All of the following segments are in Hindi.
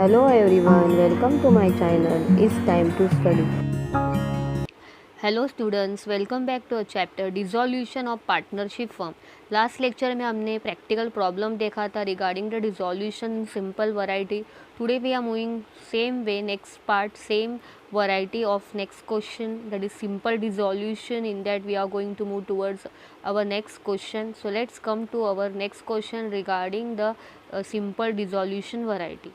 Hello everyone, welcome to my channel. It's time to study. Hello students, welcome back to a chapter dissolution of partnership firm. Last lecture में हमने प्रैक्टिकल प्रॉब्लम देखा था regarding the dissolution in simple variety. Today we are moving same way, next part, same variety of next question, that is simple dissolution. In that we are going to move towards our next question. So let's come to our next question regarding the simple dissolution variety.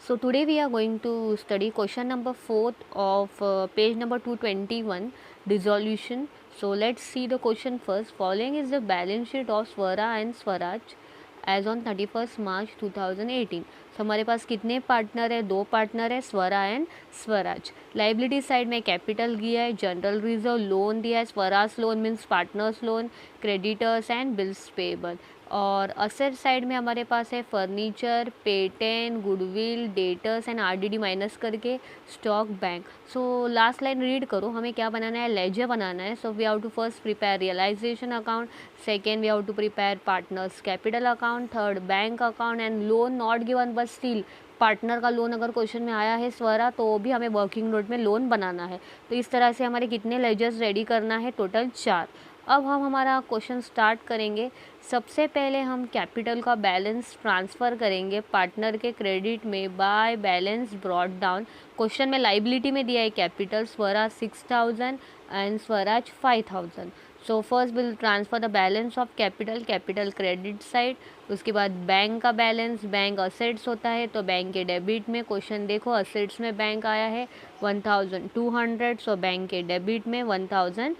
So today we are going to study question number 4 of page number 221, dissolution. So let's see the question first. Following is the balance sheet of Swara and Swaraj as on 31 March 2018। So हमारे पास कितने पार्टनर है? 2 पार्टनर है, Swara and Swaraj. Liability side में कैपिटल दिया है, जनरल रिजर्व, लोन दिया है, Swaraj loan means partners loan, creditors and bills payable. और असेट साइड में हमारे पास है furniture, patent, goodwill, debtors and RDD minus करके stock, bank. So last line read करो, हमें क्या बनाना है? लेजर बनाना है। सो we have to first prepare realisation account, second we have to prepare partners capital account, third bank account and loan not given but still partner का लोन अगर क्वेश्चन में आया है स्वरा तो भी हमें वर्किंग नोट में लोन बनाना है। तो इस तरह से हमारे कितने लेजर्स रेडी करना है? टोटल 4। अब हम हमारा क्वेश्चन स्टार्ट करेंगे। सबसे पहले हम कैपिटल का बैलेंस ट्रांसफ़र करेंगे पार्टनर के क्रेडिट में by balance brought down. Question में लाइबिलिटी में दिया है capital, Swara 6000 and Swaraj 5000। So first will transfer the balance of capital, capital credit side. उसके बाद बैंक का बैलेंस, बैंक असेट्स होता है तो बैंक के डेबिट में, क्वेश्चन देखो असेट्स में बैंक आया है 1200, सो बैंक के डेबिट में 1200।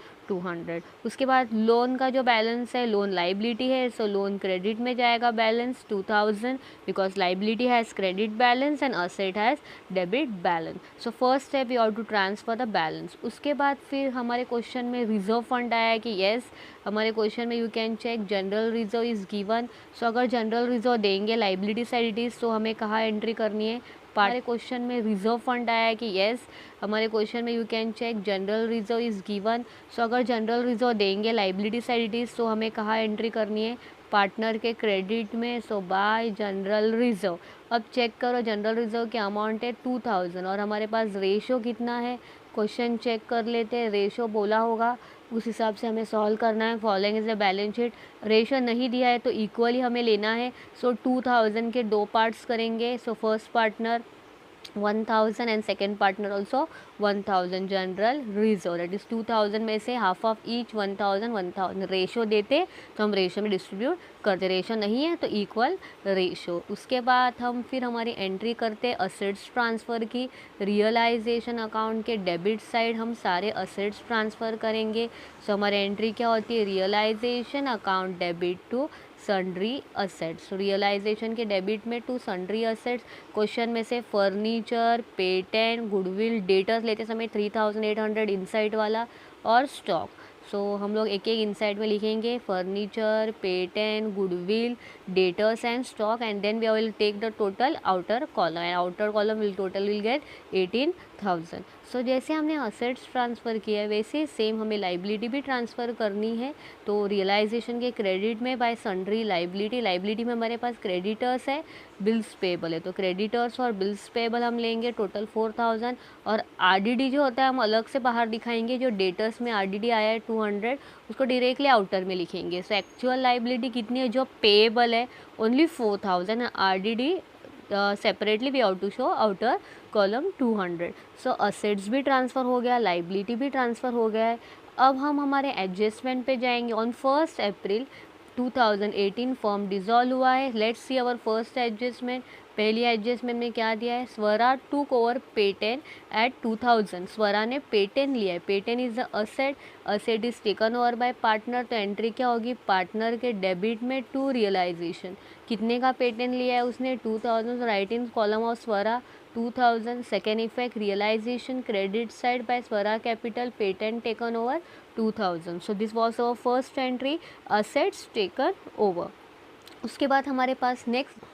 उसके बाद लोन का जो बैलेंस है, लोन लाइबिलिटी है, सो लोन क्रेडिट में जाएगा balance 2000 because liability has credit balance and asset has debit balance. So first step you have to transfer the balance. उसके बाद फिर हमारे क्वेश्चन में रिजर्व फंड आया है कि येस, हमारे क्वेश्चन में you can check general reserve is given. So अगर जनरल रिजर्व देंगे लाइबिलिटी साइड इट इज़, तो हमें कहाँ एंट्री करनी है? हमारे क्वेश्चन में रिजर्व फंड आया है कि येस, हमारे क्वेश्चन में you can check general reserve is given. So अगर जनरल रिजर्व देंगे लाइबिलिटी साइड इट इज़, तो हमें कहाँ एंट्री करनी है? पार्टनर के क्रेडिट में। सो बाय जनरल रिजर्व। अब चेक करो जनरल रिजर्व की अमाउंट है 2000 और हमारे पास रेशो कितना है? क्वेश्चन चेक कर लेते हैं, रेशो बोला होगा उस हिसाब से हमें सॉल्व करना है। Following is the balance sheet. Ratio नहीं दिया है तो इक्वली हमें लेना है। सो 2000 के 2 पार्ट्स करेंगे। So first partner 1000 and second partner also 1000 general reserve, that is 2000 में से हाफ ऑफ ईच 1000। रेशो देते तो हम रेशो में डिस्ट्रीब्यूट करते, रेशो नहीं है तो इक्वल रेशो। उसके बाद हम फिर हमारी एंट्री करते असेट्स ट्रांसफ़र की। रियलाइजेशन अकाउंट के डेबिट साइड हम सारे असेट्स ट्रांसफ़र करेंगे। सो हमारी एंट्री क्या होती है? Realisation account debit to sundry assets. Realisation के डेबिट में टू सन्ड्री असेट्स। क्वेश्चन में से फर्नीचर, पेटेंट, गुडविल, डेटर्स लेते समय 3800 इनसाइड वाला और स्टॉक। सो हम लोग एक एक इनसाइड में लिखेंगे furniture, patent, goodwill, debtors and stock and then we will take the total outer column and outer column will get 18000। So जैसे हमने असेट्स ट्रांसफ़र किया है वैसे सेम हमें लाइबिलिटी भी ट्रांसफ़र करनी है। तो रियलाइजेशन के क्रेडिट में बाय सन्ड्री लाइबिलिटी में हमारे पास क्रेडिटर्स है, बिल्स पेएबल है, तो क्रेडिटर्स और बिल्स पेएबल हम लेंगे टोटल 4000। और आरडीडी जो होता है हम अलग से बाहर दिखाएंगे। जो डेटर्स में आरडीडी आया है 200 उसको डायरेक्टली आउटर में लिखेंगे। सो एक्चुअल लाइबिलिटी कितनी है? जो पेएबल है only 4000, RDD separately we ought to show outer column 200। So assets भी ट्रांसफ़र हो गया, लाइबिलिटी भी ट्रांसफ़र हो गया है। अब हम हमारे एडजस्टमेंट पे जाएंगे। ऑन 1 अप्रैल 2018 फॉर्म डिसॉल्व हुआ है। Let's see our first adjustment. पहली एडजस्टमेंट में क्या दिया है? स्वरा टूक ओवर पेटेंट एट 2000। स्वरा ने पेटेंट लिया है, patent is the asset, asset is taken over by partner. तो एंट्री क्या होगी? पार्टनर के डेबिट में टू रियलाइजेशन। कितने का पेटेंट लिया है उसने? 2000। Right in column of Swara 2000। Second effect realisation credit side by Swara capital, patent taken over 2000। So this was our first entry, assets taken over. उसके बाद हमारे पास next,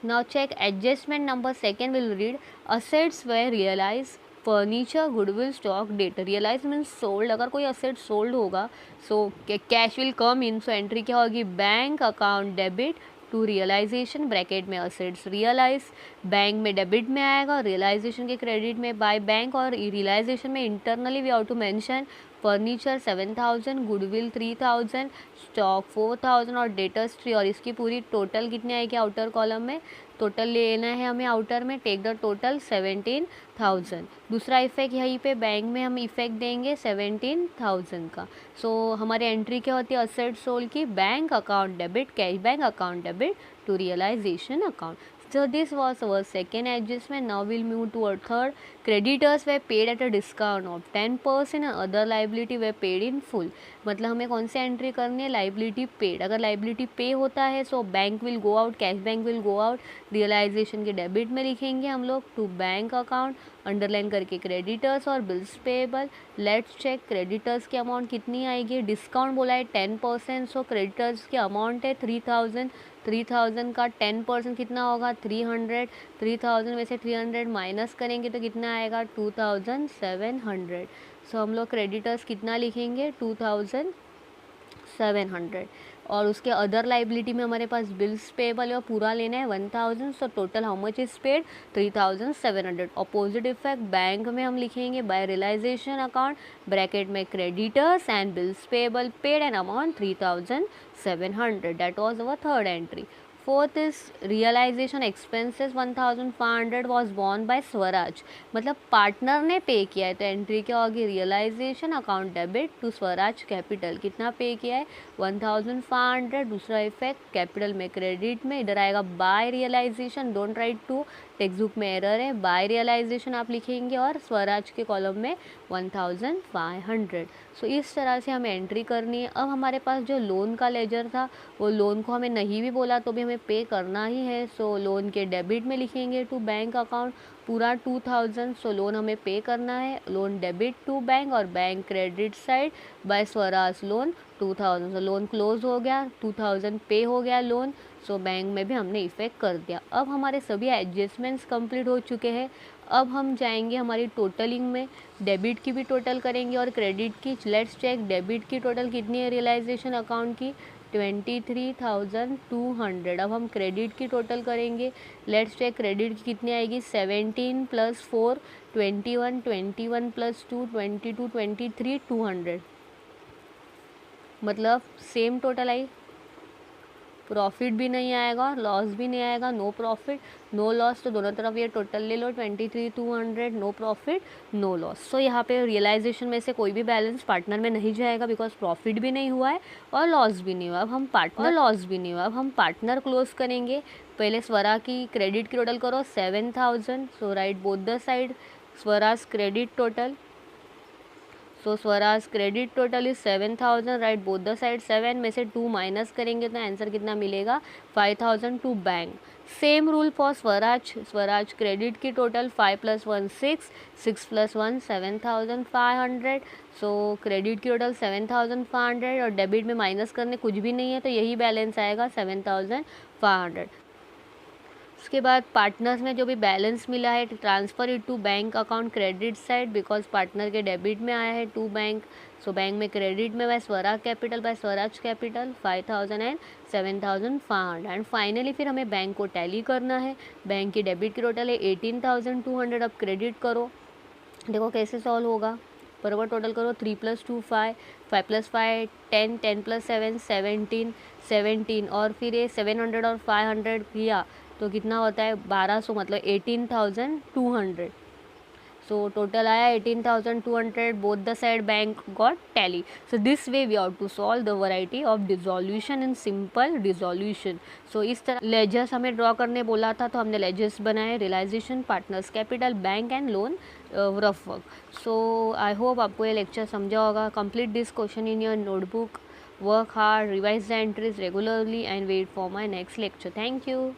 now check adjustment number second will read assets वे realise furniture, goodwill, stock, debtor. Realise means sold. अगर कोई असेट सोल्ड होगा so cash will come in. So entry क्या होगी? Bank account debit to realisation, bracket में असेट्स रियलाइज, बैंक में डेबिट में आएगा, रियलाइजेशन के क्रेडिट में बाय बैंक, और रियलाइजेशन में internally we have to mention furniture 7,000, goodwill 3,000, stock 4,000 और डेटर्स 3, और इसकी पूरी टोटल कितनी आएगी आउटर कॉलम में, टोटल लेना है हमें आउटर में, टेक द टोटल 17,000। दूसरा इफेक्ट यहीं पे बैंक में हम इफेक्ट देंगे 17,000 का। सो हमारी एंट्री क्या होती है असेट सोल्ड की, bank account debit, cash bank account debit to realisation account. So this was our second adjustment. Now we'll move to our third. Creditors were paid at a discount of 10% and other liability were paid in full. मतलब हमें कौन सी एंट्री करनी है, लाइबिलिटी पेड। अगर लाइबिलिटी पे होता है so bank will go out, cash bank will go out, realisation के डेबिट में लिखेंगे हम लोग टू बैंक अकाउंट, अंडरलाइन करके क्रेडिटर्स और bills payable. Let's check creditors की अमाउंट कितनी आएगी, डिस्काउंट बोला है 10%, सो क्रेडिटर्स की अमाउंट है 3,000, 3,000 का 10% कितना होगा 300, 3,000 में से 300 माइनस करेंगे तो कितना आएगा 2,700। सो हम लोग क्रेडिटर्स कितना लिखेंगे 2,700, और उसके अदर लाइबिलिटी में हमारे पास बिल्स पेएबल है और पूरा लेना है 1,000, so total how much is paid 3,700। Opposite effect bank में हम लिखेंगे बाय रियलाइजेशन अकाउंट, ब्रैकेट में creditors and bills payable paid and amount 3,700। That was our third entry. Fourth is realisation expenses 1,500 was borne by Swaraj, मतलब पार्टनर ने पे किया है, तो एंट्री क्या होगी realisation account debit to Swaraj capital, कितना पे किया है 1,500। दूसरा इफेक्ट कैपिटल में क्रेडिट में, इधर आएगा by realisation, don't write to, textbook में एरर है, बाय रियलाइजेशन आप लिखेंगे और स्वराज के कॉलम में 1,500। सो इस तरह से हमें एंट्री करनी है। अब हमारे पास जो लोन का लेजर था वो लोन को हमें नहीं भी बोला तो भी हमें पे करना ही है, सो लोन के डेबिट में लिखेंगे टू बैंक अकाउंट पूरा 2,000, सो लोन हमें पे करना है, लोन डेबिट टू बैंक और bank credit side bye Swaraj loan 2,000, सो लोन क्लोज हो गया, 2,000 पे हो गया लोन, सो बैंक में भी हमने इफेक्ट कर दिया। अब हमारे सभी एडजस्टमेंट्स कंप्लीट हो चुके हैं। अब हम जाएंगे हमारी टोटलिंग में, डेबिट की भी टोटल करेंगे और क्रेडिट की। लेट्स चेक डेबिट की टोटल कितनी है रियलाइजेशन अकाउंट की 23,200। अब हम क्रेडिट की टोटल करेंगे, लेट्स चेक क्रेडिट की कितनी आएगी 17 + 4 21, 21 + 2 22, 23 200, मतलब सेम टोटल आई, प्रॉफिट भी नहीं आएगा और लॉस भी नहीं आएगा, नो प्रॉफिट नो लॉस, तो दोनों तरफ ये टोटल ले लो 23,200, नो प्रॉफिट नो लॉस। सो यहाँ पे रियलाइजेशन में से कोई भी बैलेंस पार्टनर में नहीं जाएगा बिकॉज प्रॉफिट भी नहीं हुआ है और लॉस भी नहीं हुआ। अब हम पार्टनर क्लोज करेंगे। पहले स्वरा की क्रेडिट की टोटल करो 7,000, so right both the side Swaraj credit total, so Swaraj credit total is 7,000, right both the side 7 में से 2 माइनस करेंगे तो आंसर कितना मिलेगा 5,000 to bank. Same rule for Swaraj credit की टोटल 5 + 1 6, 6 + 1 7,500, सो क्रेडिट की टोटल 7,500 और डेबिट में माइनस करने कुछ भी नहीं है तो यही बैलेंस आएगा 7,500। उसके बाद पार्टनर्स में जो भी बैलेंस मिला है transfer it to bank account credit side because partner के डेबिट में आया है टू बैंक, सो बैंक में क्रेडिट में by Swaraj capital 5,000 and 7,500 and finally फिर हमें बैंक को टैली करना है। बैंक की डेबिट की टोटल है 18,200, अब क्रेडिट करो, देखो कैसे सॉल्व होगा, बराबर टोटल करो 3 + 2 5, 5 + 5 10, 10 + 7 17, 17 और फिर ये 700 और 500 किया तो कितना होता है 1,200, मतलब 18,200। सो टोटल आया 18,200, both the side bank got tally. So this way we have to solve the variety of dissolution in simple dissolution. So इस तरह लेजर्स हमें ड्रॉ करने बोला था तो हमने लेजर्स बनाए, realisation, partners capital, bank and loan, rough work. So I hope आपको ये लेक्चर समझा होगा। Complete this question in your notebook, work hard, revise the entries regularly and wait for my next lecture. Thank you.